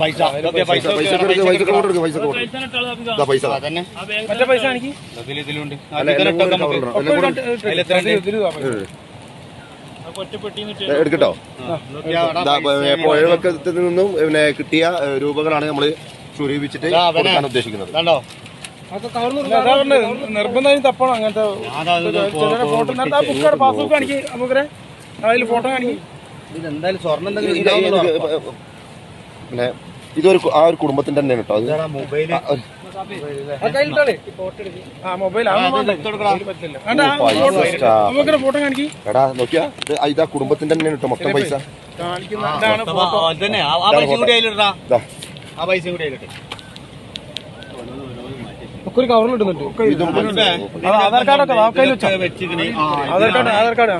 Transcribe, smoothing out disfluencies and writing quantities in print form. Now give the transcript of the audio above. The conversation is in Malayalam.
പൈസ മറ്റേ പൈസ എനിക്ക് എടുക്കട്ടോ. പുഴവക്കത്തിൽ നിന്നും പിന്നെ കിട്ടിയ രൂപകളാണ് നമ്മൾ സ്വരൂപിച്ചിട്ട് കൊടുക്കാൻ ഉദ്ദേശിക്കുന്നത്. നിർബന്ധമായും തപ്പണം അങ്ങനത്തെ ഫോട്ടോ. പാസ്ബുക്ക് കാണിക്ക് നമുക്കേ, അതിൽ ഫോട്ടോ കാണിക്കും. ഇതെന്തായാലും സ്വർണ്ണം പിന്നെ ഇതൊരു ആ ഒരു കുടുംബത്തിന്റെ തന്നെയാണ് കേട്ടോ. ഫോട്ടോ കാണിക്കും. എടാ നോക്കിയാ ഇതാ കുടുംബത്തിന്റെ തന്നെയാണ് കേട്ടോ മൊത്തം പൈസ. ഒരു കവറിലിടുന്നുണ്ട്. ആധാർ കാർഡൊക്കെ ആധാർ കാർഡ്.